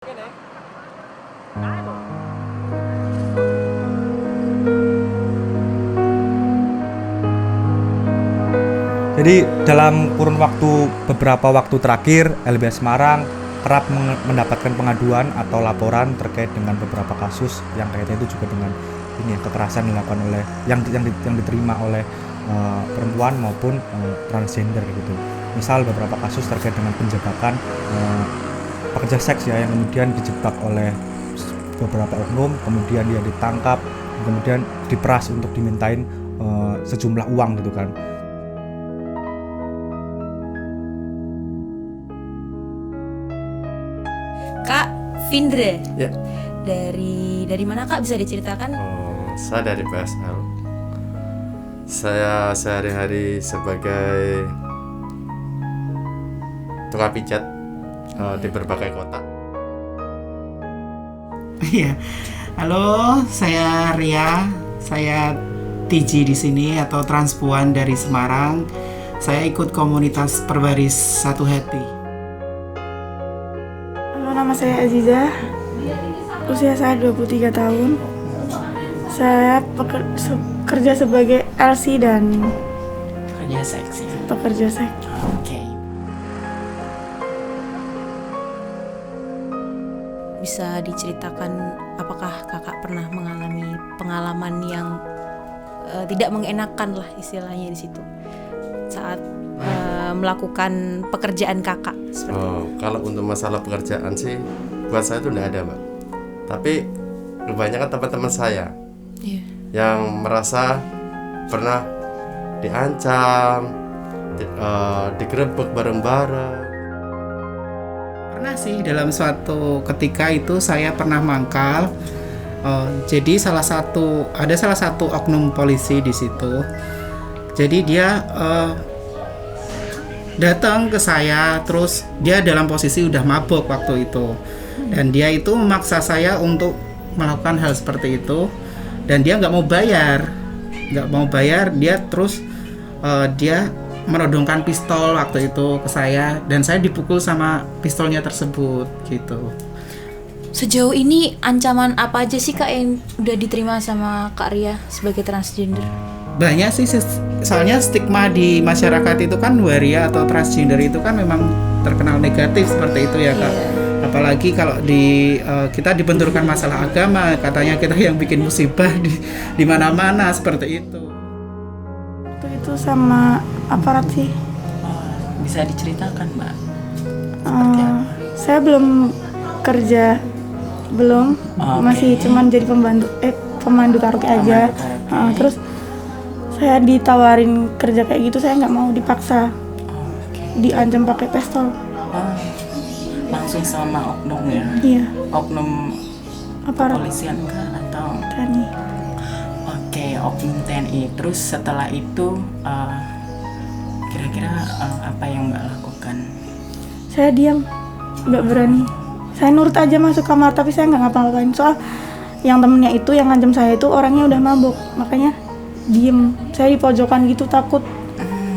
Jadi dalam kurun beberapa waktu terakhir, LBH Semarang kerap mendapatkan pengaduan atau laporan terkait dengan beberapa kasus yang kaitannya itu juga dengan kekerasan dilakukan oleh yang diterima oleh perempuan maupun transgender gitu. Misal beberapa kasus terkait dengan penjebakan pekerja seks ya, yang kemudian dijebak oleh beberapa oknum, kemudian dia ditangkap, kemudian diperas untuk dimintain sejumlah uang gitu kan. Kak Vindra. Ya. Dari mana Kak, bisa diceritakan? Saya dari PSL. Saya sehari-hari sebagai tukang pijat di berbagai kota. Iya. Halo, saya Ria. Saya TG di sini atau transpuan dari Semarang. Saya ikut komunitas Perbaris Satu Hati. Halo, nama saya Aziza. Usia saya 23 tahun. Saya kerja sebagai LC dan Pekerja seks ya. pekerja seks. Oke. Bisa diceritakan apakah kakak pernah mengalami pengalaman yang tidak mengenakan lah istilahnya di situ saat melakukan pekerjaan kakak seperti itu? Kalau untuk masalah pekerjaan sih buat saya itu tidak ada, Mbak. Tapi kebanyakan teman-teman saya yang merasa pernah diancam, digerebek bareng-bareng. Pernah sih, dalam suatu ketika itu saya pernah mangkal. Jadi ada salah satu oknum polisi di situ. Jadi dia datang ke saya, terus dia dalam posisi udah mabuk waktu itu, dan dia itu memaksa saya untuk melakukan hal seperti itu, dan dia nggak mau bayar. Dia terus dia menodongkan pistol waktu itu ke saya, dan saya dipukul sama pistolnya tersebut gitu. Sejauh ini ancaman apa aja sih Kak yang udah diterima sama Kak Ria sebagai transgender? Banyak sih, soalnya stigma di masyarakat itu kan waria atau transgender itu kan memang terkenal negatif seperti itu ya Kak. Apalagi kalau kita dibenturkan masalah agama, katanya kita yang bikin musibah di mana-mana seperti itu. Waktu itu sama aparat sih. Bisa diceritakan Mbak? Saya belum kerja, masih cuman jadi pemandu karaoke aja. Terus saya ditawarin kerja kayak gitu, saya nggak mau, dipaksa. Diancam pakai pistol. Langsung sama oknum ya? Iya. Oknum Aparat kepolisian kah atau TNI. Oke, oknum TNI. Terus setelah itu kira-kira apa yang Mbak lakukan? Saya diam, nggak berani. Saya nurut aja masuk kamar, tapi saya nggak ngapa-ngapain. Soal yang temennya itu yang ngancam saya itu orangnya udah mabuk, makanya diem. Saya di pojokan gitu, takut.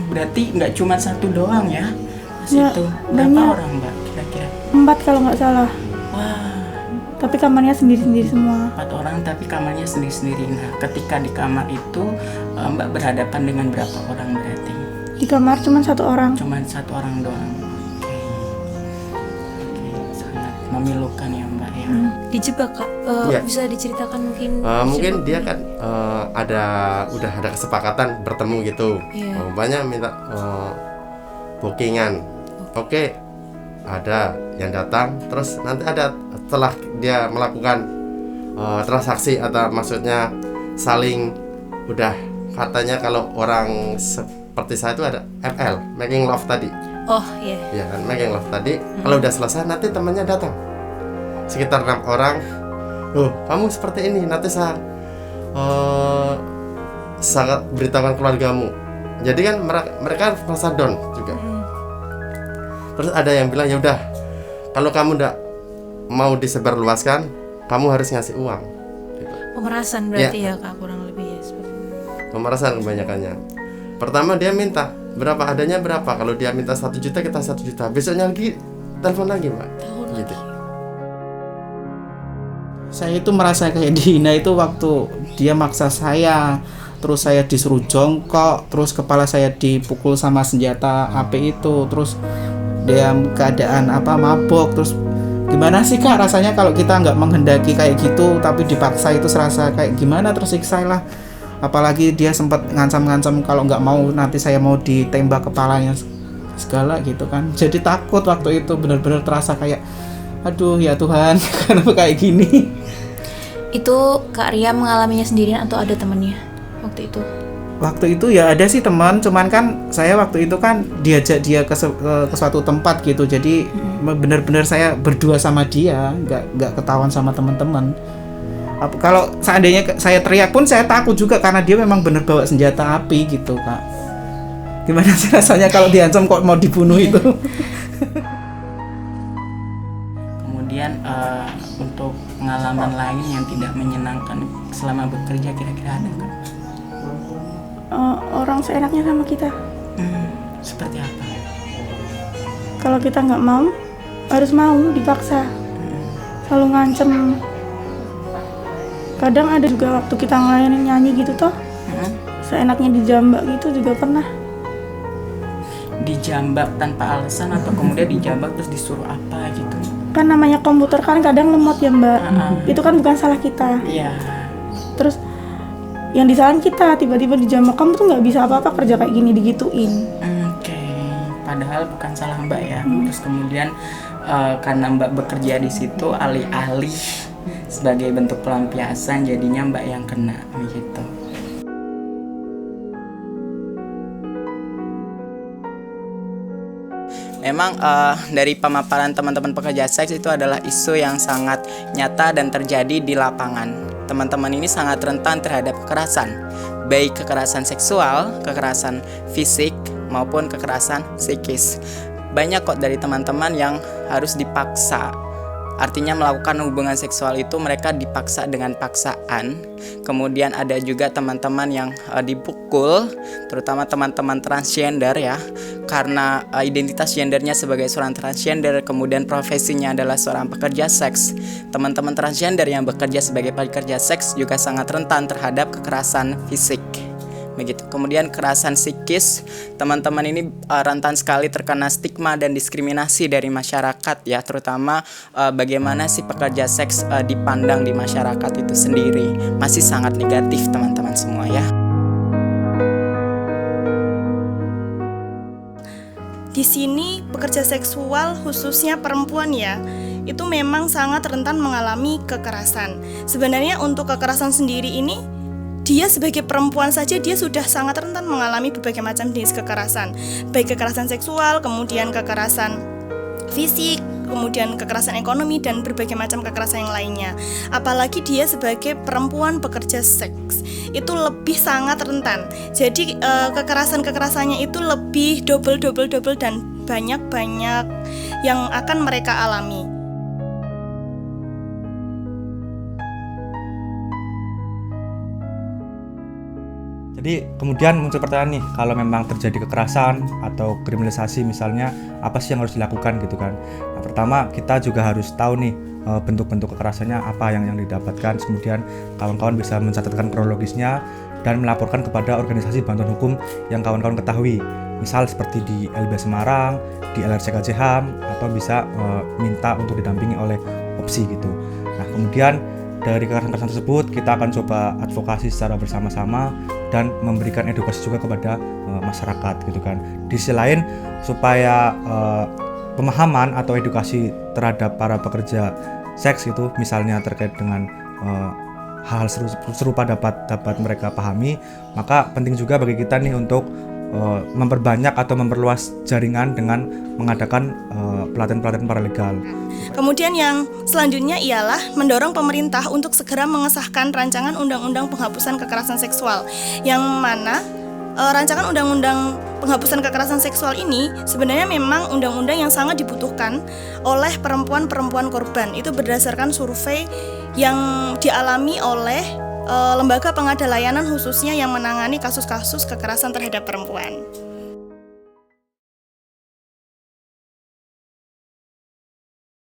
Berarti nggak cuma satu doang ya? Nggak, Situ berapa banyak. orang Mbak kira-kira? 4 kalau nggak salah. Wah, Tapi kamarnya sendiri-sendiri semua. 4 orang tapi kamarnya sendiri-sendiri. Nah, ketika di kamar itu Mbak berhadapan dengan berapa orang berarti? Di kamar cuma 1 orang. Cuma 1 orang doang. Oke, sangat memilukan ya Mbak ya. Dijebak Kak, Iya. bisa diceritakan mungkin? Mungkin dia kan udah ada kesepakatan bertemu gitu. Iya. Banyak minta bookingan. Oke, ada yang datang, terus nanti ada setelah dia melakukan transaksi atau maksudnya saling udah, katanya kalau orang seperti saya itu ada ML, making love tadi. Oh iya. Ya kan, making love tadi. Kalau udah selesai nanti temannya datang. Sekitar 6 orang. Loh, kamu seperti ini, nanti saya sangat beritahukan keluargamu. Jadi kan mereka merasa down juga. Terus ada yang bilang, ya udah, kalau kamu nggak mau disebarluaskan, kamu harus ngasih uang. Gitu. Pemerasan berarti ya Kak, kurang lebih ya seperti itu. Pemerasan kebanyakannya. Pertama dia minta berapa, adanya berapa. Kalau dia minta 1 juta, kita 1 juta. Besoknya lagi telepon lagi, Mbak. Tahun Gitu. lagi. Saya itu merasa kayak dihina itu waktu dia maksa saya, terus saya disuruh jongkok, terus kepala saya dipukul sama senjata api itu, terus dia keadaan mabok. Terus gimana sih Kak rasanya kalau kita nggak menghendaki kayak gitu tapi dipaksa, itu serasa kayak gimana, tersiksa lah. Apalagi dia sempat ngancam-ngancam kalau nggak mau nanti saya mau ditembak kepalanya segala gitu kan. Jadi takut waktu itu, benar-benar terasa kayak aduh ya Tuhan, kenapa kayak gini. Itu Kak Ria mengalaminya sendirian atau ada temannya waktu itu? Waktu itu ya ada sih teman, cuman kan saya waktu itu kan diajak dia ke suatu tempat gitu. Jadi benar-benar saya berdua sama dia, nggak ketahuan sama teman-teman. Kalau seandainya saya teriak pun saya takut juga karena dia memang benar bawa senjata api gitu Kak. Gimana sih rasanya kalau diancam kok mau dibunuh itu? Kemudian untuk pengalaman lain yang tidak menyenangkan selama bekerja kira-kira ada nggak? Orang seenaknya sama kita. Seperti apa? Kalau kita nggak mau, harus mau, dipaksa. Selalu ngancem. Kadang ada juga waktu kita ngelayanin nyanyi gitu toh, seenaknya dijambak gitu juga pernah. Dijambak tanpa alasan atau kemudian dijambak terus disuruh apa gitu? Kan namanya komputer kan kadang lemot ya Mbak. Itu kan bukan salah kita. Iya. Terus yang disalahin kita, tiba-tiba dijambak, kamu tuh nggak bisa apa-apa kerja kayak gini, digituin. Oke. Padahal bukan salah Mbak ya. Terus kemudian karena Mbak bekerja di situ alih-alih sebagai bentuk pelampiasan, jadinya Mbak yang kena gitu. Memang dari pemaparan teman-teman pekerja seks itu adalah isu yang sangat nyata dan terjadi di lapangan. Teman-teman ini sangat rentan terhadap kekerasan, baik kekerasan seksual, kekerasan fisik, maupun kekerasan psikis. Banyak kok dari teman-teman yang harus dipaksa. Artinya melakukan hubungan seksual itu mereka dipaksa dengan paksaan. Kemudian ada juga teman-teman yang dipukul, terutama teman-teman transgender ya, karena identitas gendernya sebagai seorang transgender, kemudian profesinya adalah seorang pekerja seks. Teman-teman transgender yang bekerja sebagai pekerja seks juga sangat rentan terhadap kekerasan fisik. Begitu. Kemudian kekerasan psikis, teman-teman ini rentan sekali terkena stigma dan diskriminasi dari masyarakat ya, terutama bagaimana si pekerja seks dipandang di masyarakat itu sendiri. Masih sangat negatif teman-teman semua ya. Di sini pekerja seksual khususnya perempuan ya, itu memang sangat rentan mengalami kekerasan. Sebenarnya untuk kekerasan sendiri ini, dia sebagai perempuan saja dia sudah sangat rentan mengalami berbagai macam jenis kekerasan, baik kekerasan seksual, kemudian kekerasan fisik, kemudian kekerasan ekonomi dan berbagai macam kekerasan yang lainnya. Apalagi dia sebagai perempuan pekerja seks, itu lebih sangat rentan. Jadi kekerasannya itu lebih double dan banyak yang akan mereka alami. Jadi kemudian muncul pertanyaan nih, kalau memang terjadi kekerasan atau kriminalisasi misalnya, apa sih yang harus dilakukan gitu kan? Nah, pertama kita juga harus tahu nih bentuk-bentuk kekerasannya apa yang didapatkan. Kemudian kawan-kawan bisa mencatatkan kronologisnya dan melaporkan kepada organisasi bantuan hukum yang kawan-kawan ketahui. Misal seperti di LBH Semarang, di LRCKJ HAM, atau bisa minta untuk didampingi oleh OPSI gitu. Nah kemudian dari kekerasan tersebut kita akan coba advokasi secara bersama-sama dan memberikan edukasi juga kepada masyarakat gitu kan. Di sisi lain supaya pemahaman atau edukasi terhadap para pekerja seks itu misalnya terkait dengan hal-hal serupa dapat mereka pahami, maka penting juga bagi kita nih untuk memperbanyak atau memperluas jaringan dengan mengadakan pelatihan-pelatihan paralegal. Kemudian yang selanjutnya ialah mendorong pemerintah untuk segera mengesahkan rancangan undang-undang penghapusan kekerasan seksual, yang mana rancangan undang-undang penghapusan kekerasan seksual ini sebenarnya memang undang-undang yang sangat dibutuhkan oleh perempuan-perempuan korban. Itu berdasarkan survei yang dialami oleh lembaga pengada layanan khususnya yang menangani kasus-kasus kekerasan terhadap perempuan.